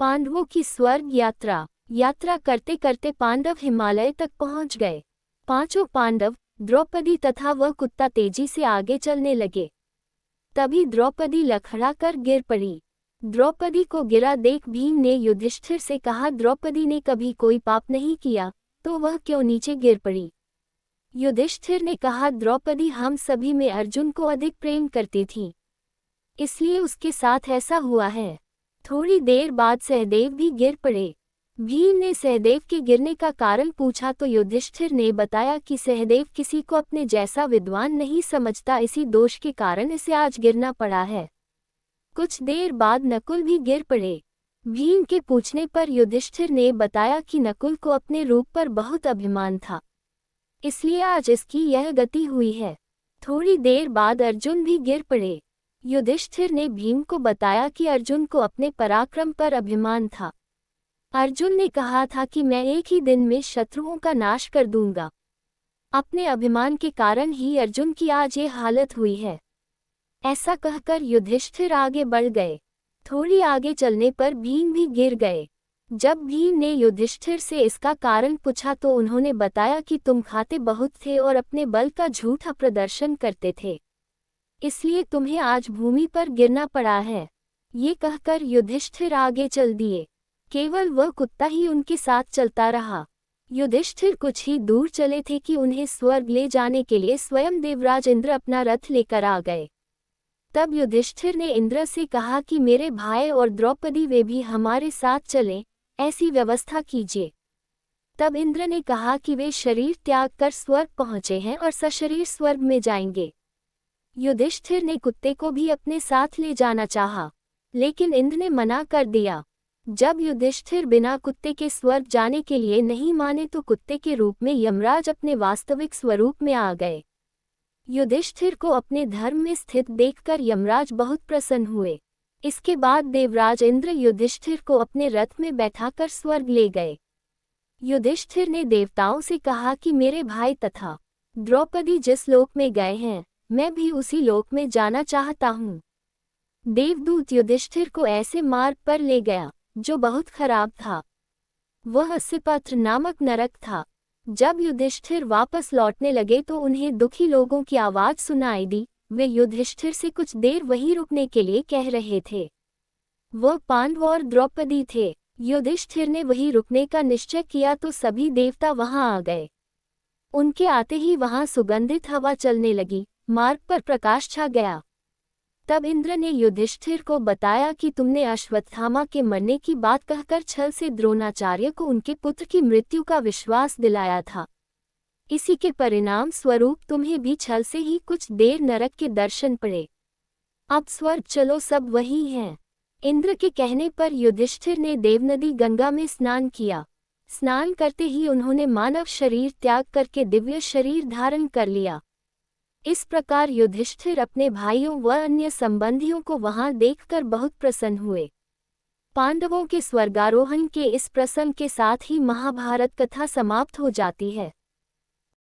पांडवों की स्वर्ग यात्रा। यात्रा करते करते पांडव हिमालय तक पहुंच गए। पांचों पांडव, द्रौपदी तथा वह कुत्ता तेजी से आगे चलने लगे। तभी द्रौपदी लड़खड़ाकर गिर पड़ी। द्रौपदी को गिरा देख भीम ने युधिष्ठिर से कहा, द्रौपदी ने कभी कोई पाप नहीं किया, तो वह क्यों नीचे गिर पड़ी? युधिष्ठिर ने कहा, द्रौपदी हम सभी में अर्जुन को अधिक प्रेम करती थी, इसलिए उसके साथ ऐसा हुआ है। थोड़ी देर बाद सहदेव भी गिर पड़े। भीम ने सहदेव के गिरने का कारण पूछा तो युधिष्ठिर ने बताया कि सहदेव किसी को अपने जैसा विद्वान नहीं समझता, इसी दोष के कारण इसे आज गिरना पड़ा है। कुछ देर बाद नकुल भी गिर पड़े। भीम के पूछने पर युधिष्ठिर ने बताया कि नकुल को अपने रूप पर बहुत अभिमान था, इसलिए आज इसकी यह गति हुई है। थोड़ी देर बाद अर्जुन भी गिर पड़े। युधिष्ठिर ने भीम को बताया कि अर्जुन को अपने पराक्रम पर अभिमान था। अर्जुन ने कहा था कि मैं एक ही दिन में शत्रुओं का नाश कर दूंगा। अपने अभिमान के कारण ही अर्जुन की आज ये हालत हुई है। ऐसा कहकर युधिष्ठिर आगे बढ़ गए। थोड़ी आगे चलने पर भीम भी गिर गए। जब भीम ने युधिष्ठिर से इसका कारण पूछा तो उन्होंने बताया कि तुम खाते बहुत थे और अपने बल का झूठा प्रदर्शन करते थे, इसलिए तुम्हें आज भूमि पर गिरना पड़ा है। ये कहकर युधिष्ठिर आगे चल दिए। केवल वह कुत्ता ही उनके साथ चलता रहा। युधिष्ठिर कुछ ही दूर चले थे कि उन्हें स्वर्ग ले जाने के लिए स्वयं देवराज इंद्र अपना रथ लेकर आ गए। तब युधिष्ठिर ने इंद्र से कहा कि मेरे भाई और द्रौपदी वे भी हमारे साथ चलें, ऐसी व्यवस्था कीजिए। तब इंद्र ने कहा कि वे शरीर त्याग कर स्वर्ग पहुँचे हैं और सशरीर स्वर्ग में जाएंगे। युधिष्ठिर ने कुत्ते को भी अपने साथ ले जाना चाहा, लेकिन इंद्र ने मना कर दिया। जब युधिष्ठिर बिना कुत्ते के स्वर्ग जाने के लिए नहीं माने तो कुत्ते के रूप में यमराज अपने वास्तविक स्वरूप में आ गए। युधिष्ठिर को अपने धर्म में स्थित देखकर यमराज बहुत प्रसन्न हुए। इसके बाद देवराज इंद्र युधिष्ठिर को अपने रथ में बैठाकर स्वर्ग ले गए। युधिष्ठिर ने देवताओं से कहा कि मेरे भाई तथा द्रौपदी जिस लोक में गए हैं, मैं भी उसी लोक में जाना चाहता हूँ। देवदूत युधिष्ठिर को ऐसे मार्ग पर ले गया जो बहुत खराब था। वह अस्यपात्र नामक नरक था। जब युधिष्ठिर वापस लौटने लगे तो उन्हें दुखी लोगों की आवाज सुनाई दी। वे युधिष्ठिर से कुछ देर वहीं रुकने के लिए कह रहे थे। वह पांडव और द्रौपदी थे। युधिष्ठिर ने वहीं रुकने का निश्चय किया तो सभी देवता वहां आ गए। उनके आते ही वहां सुगंधित हवा चलने लगी, मार्ग पर प्रकाश छा गया। तब इंद्र ने युधिष्ठिर को बताया कि तुमने अश्वत्थामा के मरने की बात कहकर छल से द्रोणाचार्य को उनके पुत्र की मृत्यु का विश्वास दिलाया था। इसी के परिणाम स्वरूप तुम्हें भी छल से ही कुछ देर नरक के दर्शन पड़े। अब स्वर्ग चलो, सब वही हैं। इंद्र के कहने पर युधिष्ठिर ने देवनदी गंगा में स्नान किया। स्नान करते ही उन्होंने मानव शरीर त्याग करके दिव्य शरीर धारण कर लिया। इस प्रकार युधिष्ठिर अपने भाइयों व अन्य संबंधियों को वहां देखकर बहुत प्रसन्न हुए। पांडवों के स्वर्गारोहण के इस प्रसंग के साथ ही महाभारत कथा समाप्त हो जाती है।